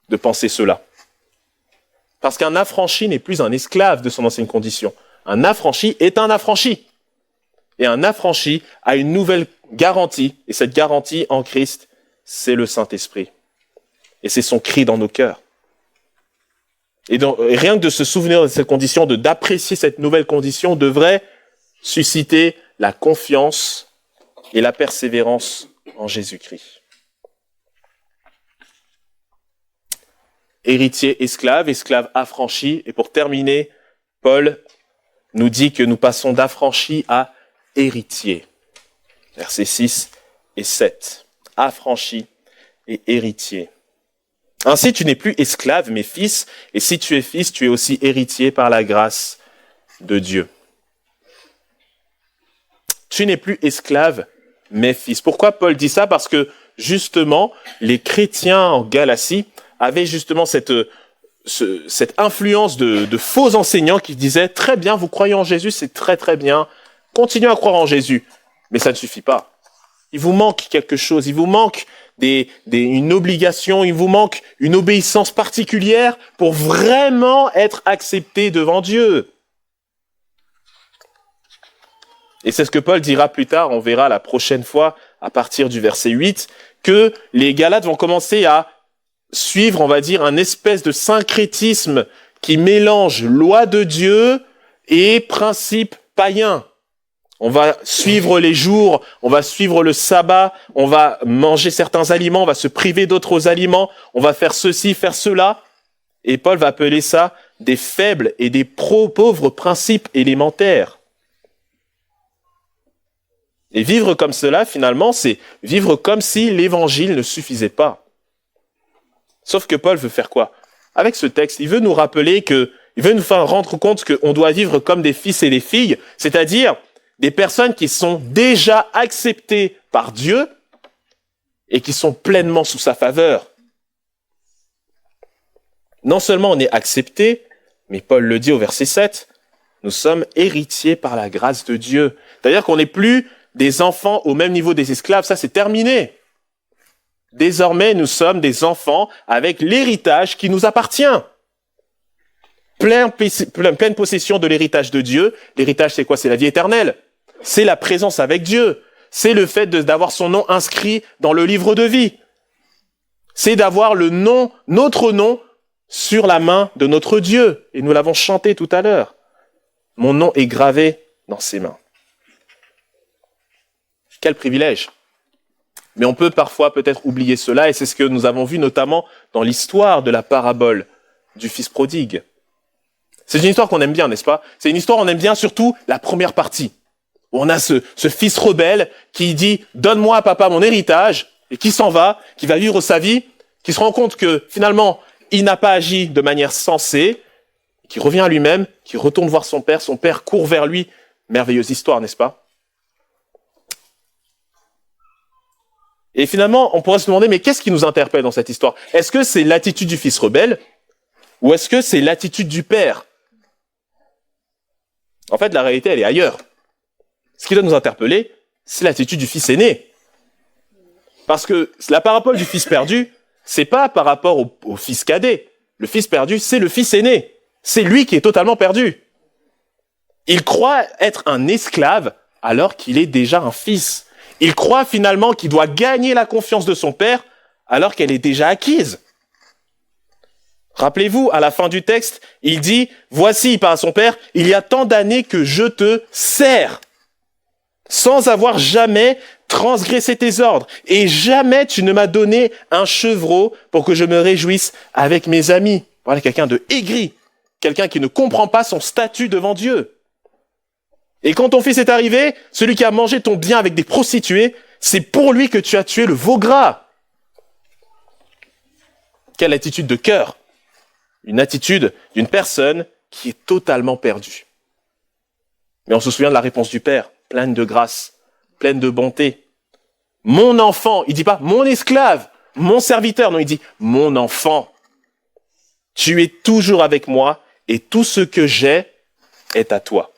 de penser cela. Parce qu'un affranchi n'est plus un esclave de son ancienne condition. Un affranchi est un affranchi. Et un affranchi a une nouvelle garantie. Et cette garantie en Christ, c'est le Saint-Esprit. Et c'est son cri dans nos cœurs. Et rien que de se souvenir de cette condition, d'apprécier cette nouvelle condition, devrait susciter la confiance et la persévérance en Jésus-Christ. Héritier, esclave, esclave affranchi. Et pour terminer, Paul nous dit que nous passons d'affranchi à héritier. Versets 6 et 7. Affranchi et héritier. Ainsi, tu n'es plus esclave, mais fils, et si tu es fils, tu es aussi héritier par la grâce de Dieu. Tu n'es plus esclave, mais fils. Pourquoi Paul dit ça? Parce que, justement, les chrétiens en Galatie avaient justement cette influence de faux enseignants qui disaient « Très bien, vous croyez en Jésus, c'est très très bien, continuez à croire en Jésus. » Mais ça ne suffit pas. Il vous manque quelque chose, il vous manque une obligation, il vous manque une obéissance particulière pour vraiment être accepté devant Dieu. Et c'est ce que Paul dira plus tard, on verra la prochaine fois, à partir du verset 8, que les Galates vont commencer à suivre, on va dire, un espèce de syncrétisme qui mélange loi de Dieu et principes païens. On va suivre les jours, on va suivre le sabbat, on va manger certains aliments, on va se priver d'autres aliments, on va faire ceci, faire cela. Et Paul va appeler ça des faibles et des pauvres principes élémentaires. Et vivre comme cela, finalement, c'est vivre comme si l'évangile ne suffisait pas. Sauf que Paul veut faire quoi? Avec ce texte, il veut nous rappeler il veut nous faire rendre compte qu'on doit vivre comme des fils et des filles, c'est-à-dire des personnes qui sont déjà acceptées par Dieu et qui sont pleinement sous sa faveur. Non seulement on est accepté, mais Paul le dit au verset 7, nous sommes héritiers par la grâce de Dieu. C'est-à-dire qu'on n'est plus des enfants au même niveau des esclaves, ça c'est terminé. Désormais, nous sommes des enfants avec l'héritage qui nous appartient. Pleine possession de l'héritage de Dieu. L'héritage, c'est quoi? C'est la vie éternelle. C'est la présence avec Dieu. C'est le fait d'avoir son nom inscrit dans le livre de vie. C'est d'avoir notre nom sur la main de notre Dieu. Et nous l'avons chanté tout à l'heure. Mon nom est gravé dans ses mains. Quel privilège! Mais on peut parfois peut-être oublier cela, et c'est ce que nous avons vu notamment dans l'histoire de la parabole du fils prodigue. C'est une histoire qu'on aime bien, n'est-ce pas? C'est une histoire qu'on aime bien, surtout la première partie, où on a ce fils rebelle qui dit « Donne-moi, papa, mon héritage », et qui s'en va, qui va vivre sa vie, qui se rend compte que finalement, il n'a pas agi de manière sensée, qui revient à lui-même, qui retourne voir son père court vers lui. Merveilleuse histoire, n'est-ce pas? Et finalement, on pourrait se demander, mais qu'est-ce qui nous interpelle dans cette histoire? Est-ce que c'est l'attitude du fils rebelle, ou est-ce que c'est l'attitude du père? En fait, la réalité, elle est ailleurs. Ce qui doit nous interpeller, c'est l'attitude du fils aîné. Parce que la parabole du fils perdu, c'est pas par rapport au fils cadet. Le fils perdu, c'est le fils aîné. C'est lui qui est totalement perdu. Il croit être un esclave alors qu'il est déjà un fils. Il croit finalement qu'il doit gagner la confiance de son père alors qu'elle est déjà acquise. Rappelez-vous, à la fin du texte, il dit « Voici, il parle à son père, il y a tant d'années que je te sers, sans avoir jamais transgressé tes ordres, et jamais tu ne m'as donné un chevreau pour que je me réjouisse avec mes amis. » Voilà quelqu'un de aigri, quelqu'un qui ne comprend pas son statut devant Dieu. Et quand ton fils est arrivé, celui qui a mangé ton bien avec des prostituées, c'est pour lui que tu as tué le veau gras. Quelle attitude de cœur! Une attitude d'une personne qui est totalement perdue. Mais on se souvient de la réponse du Père, pleine de grâce, pleine de bonté. Mon enfant, il dit pas mon esclave, mon serviteur, non, il dit mon enfant. Tu es toujours avec moi et tout ce que j'ai est à toi.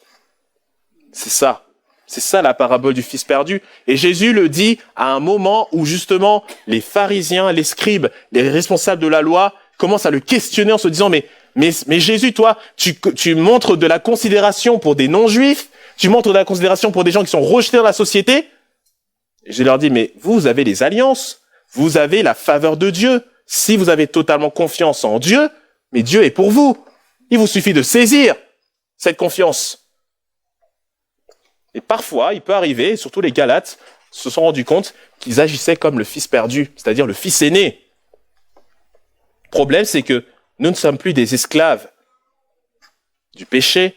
C'est ça la parabole du fils perdu. Et Jésus le dit à un moment où justement les pharisiens, les scribes, les responsables de la loi commencent à le questionner en se disant mais Jésus, toi, tu montres de la considération pour des non-juifs, tu montres de la considération pour des gens qui sont rejetés dans la société. Et je leur dis mais vous avez les alliances, vous avez la faveur de Dieu. Si vous avez totalement confiance en Dieu, mais Dieu est pour vous. Il vous suffit de saisir cette confiance. Et parfois, il peut arriver, surtout les Galates se sont rendus compte qu'ils agissaient comme le fils perdu, c'est-à-dire le fils aîné. Le problème, c'est que nous ne sommes plus des esclaves du péché,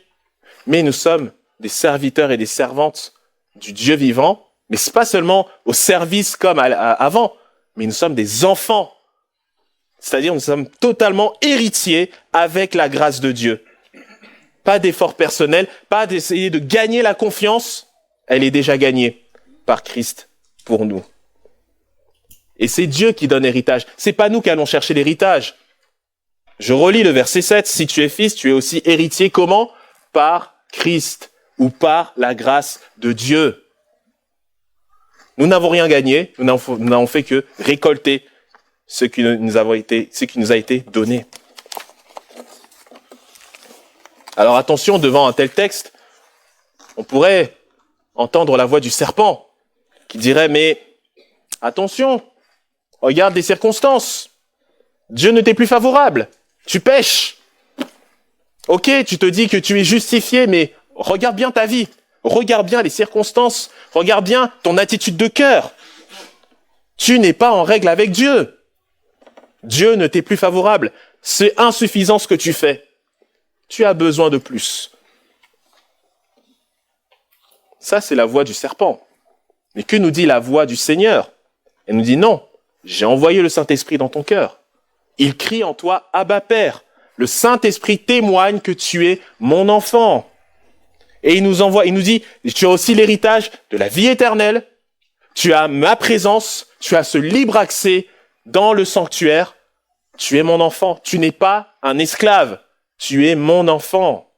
mais nous sommes des serviteurs et des servantes du Dieu vivant, mais c'est pas seulement au service comme avant, mais nous sommes des enfants. C'est-à-dire nous sommes totalement héritiers avec la grâce de Dieu. Pas d'effort personnel, pas d'essayer de gagner la confiance. Elle est déjà gagnée par Christ pour nous. Et c'est Dieu qui donne l'héritage. C'est pas nous qui allons chercher l'héritage. Je relis le verset 7. Si tu es fils, tu es aussi héritier. Comment? Par Christ ou par la grâce de Dieu. Nous n'avons rien gagné. Nous n'avons fait que récolter ce qui nous a été donné. Alors attention, devant un tel texte, on pourrait entendre la voix du serpent qui dirait « Mais attention, regarde les circonstances. Dieu ne t'est plus favorable. Tu pèches. Ok, tu te dis que tu es justifié, mais regarde bien ta vie. Regarde bien les circonstances. Regarde bien ton attitude de cœur. Tu n'es pas en règle avec Dieu. Dieu ne t'est plus favorable. C'est insuffisant ce que tu fais. Tu as besoin de plus. » Ça, c'est la voix du serpent. Mais que nous dit la voix du Seigneur? Elle nous dit non, j'ai envoyé le Saint-Esprit dans ton cœur. Il crie en toi, Abba Père. Le Saint-Esprit témoigne que tu es mon enfant. Et il nous dit, tu as aussi l'héritage de la vie éternelle. Tu as ma présence, tu as ce libre accès dans le sanctuaire. Tu es mon enfant. Tu n'es pas un esclave. Tu es mon enfant.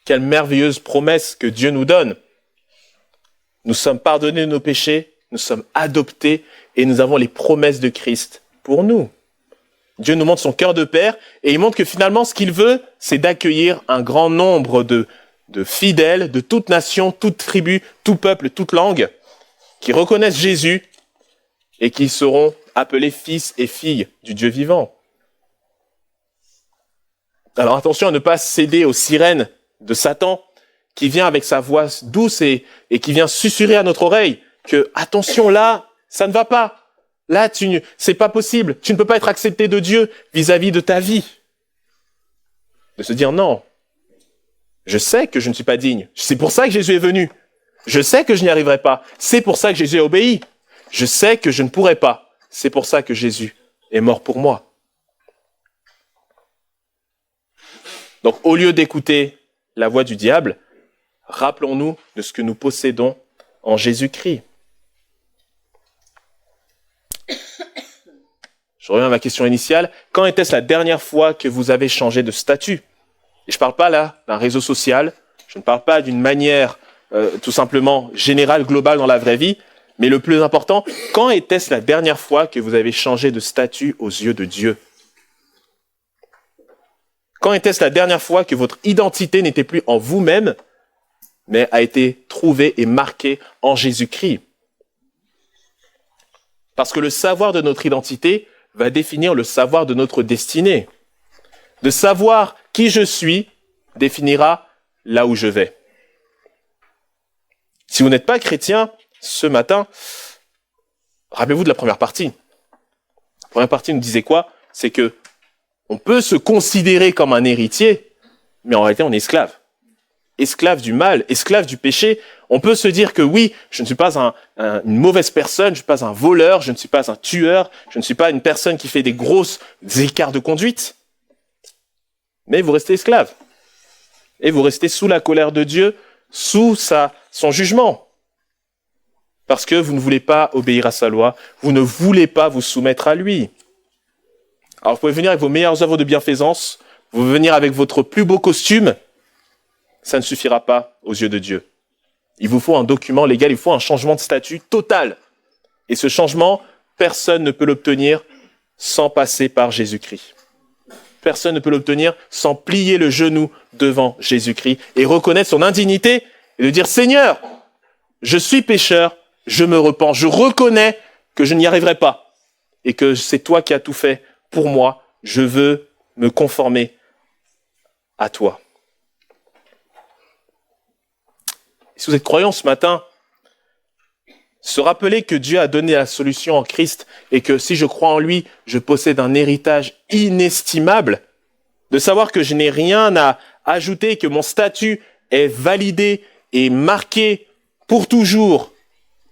Quelle merveilleuse promesse que Dieu nous donne. Nous sommes pardonnés de nos péchés, nous sommes adoptés et nous avons les promesses de Christ pour nous. Dieu nous montre son cœur de père et il montre que finalement ce qu'il veut, c'est d'accueillir un grand nombre de fidèles de toute nation, toute tribu, tout peuple, toute langue qui reconnaissent Jésus et qui seront appelés fils et filles du Dieu vivant. Alors attention à ne pas céder aux sirènes de Satan, qui vient avec sa voix douce et qui vient susurrer à notre oreille que, attention, là, ça ne va pas. Là, c'est pas possible. Tu ne peux pas être accepté de Dieu vis-à-vis de ta vie. De se dire non. Je sais que je ne suis pas digne. C'est pour ça que Jésus est venu. Je sais que je n'y arriverai pas. C'est pour ça que Jésus a obéi. Je sais que je ne pourrai pas. C'est pour ça que Jésus est mort pour moi. Donc, au lieu d'écouter la voix du diable, rappelons-nous de ce que nous possédons en Jésus-Christ. Je reviens à ma question initiale. Quand était-ce la dernière fois que vous avez changé de statut ? Et je ne parle pas là d'un réseau social, je ne parle pas d'une manière tout simplement générale, globale dans la vraie vie, mais le plus important, quand était-ce la dernière fois que vous avez changé de statut aux yeux de Dieu ? Quand était-ce la dernière fois que votre identité n'était plus en vous-même, mais a été trouvée et marquée en Jésus-Christ ? Parce que le savoir de notre identité va définir le savoir de notre destinée. De savoir qui je suis définira là où je vais. Si vous n'êtes pas chrétien, ce matin, rappelez-vous de la première partie. La première partie nous disait quoi ? C'est que on peut se considérer comme un héritier, mais en réalité on est esclave. Esclave du mal, esclave du péché. On peut se dire que oui, je ne suis pas une mauvaise personne, je ne suis pas un voleur, je ne suis pas un tueur, je ne suis pas une personne qui fait des écarts de conduite. Mais vous restez esclave. Et vous restez sous la colère de Dieu, sous son jugement. Parce que vous ne voulez pas obéir à sa loi, vous ne voulez pas vous soumettre à lui. Alors vous pouvez venir avec vos meilleures œuvres de bienfaisance, vous pouvez venir avec votre plus beau costume, ça ne suffira pas aux yeux de Dieu. Il vous faut un document légal, il vous faut un changement de statut total. Et ce changement, personne ne peut l'obtenir sans passer par Jésus-Christ. Personne ne peut l'obtenir sans plier le genou devant Jésus-Christ et reconnaître son indignité et de dire « Seigneur, je suis pécheur, je me repens, je reconnais que je n'y arriverai pas et que c'est toi qui as tout fait pour moi, je veux me conformer à toi. » Si vous êtes croyant ce matin, se rappeler que Dieu a donné la solution en Christ et que si je crois en lui, je possède un héritage inestimable, de savoir que je n'ai rien à ajouter, que mon statut est validé et marqué pour toujours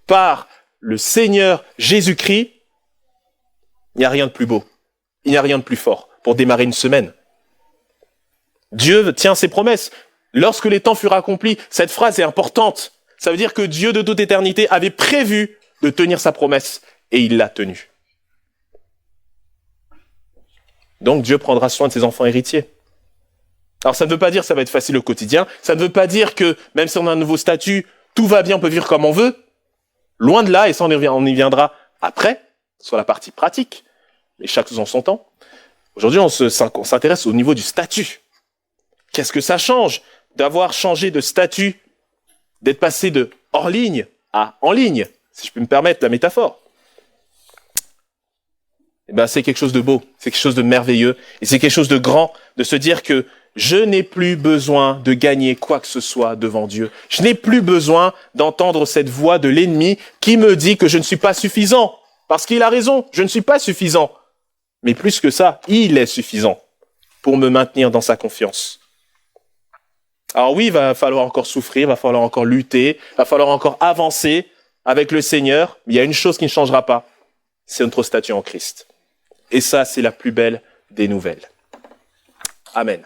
par le Seigneur Jésus-Christ, il n'y a rien de plus beau, il n'y a rien de plus fort pour démarrer une semaine. Dieu tient ses promesses. Lorsque les temps furent accomplis, cette phrase est importante. Ça veut dire que Dieu de toute éternité avait prévu de tenir sa promesse et il l'a tenue. Donc Dieu prendra soin de ses enfants héritiers. Alors ça ne veut pas dire que ça va être facile au quotidien, ça ne veut pas dire que même si on a un nouveau statut, tout va bien, on peut vivre comme on veut. Loin de là, et ça on y viendra après, sur la partie pratique, mais chaque chose en son temps. Aujourd'hui, on s'intéresse au niveau du statut. Qu'est-ce que ça change d'avoir changé de statut, d'être passé de hors ligne à en ligne, si je peux me permettre la métaphore? Eh ben, c'est quelque chose de beau, c'est quelque chose de merveilleux, et c'est quelque chose de grand, de se dire que je n'ai plus besoin de gagner quoi que ce soit devant Dieu. Je n'ai plus besoin d'entendre cette voix de l'ennemi qui me dit que je ne suis pas suffisant. Parce qu'il a raison, je ne suis pas suffisant. Mais plus que ça, il est suffisant pour me maintenir dans sa confiance. Alors oui, il va falloir encore souffrir, il va falloir encore lutter, il va falloir encore avancer avec le Seigneur. Mais il y a une chose qui ne changera pas, c'est notre statut en Christ. Et ça, c'est la plus belle des nouvelles. Amen.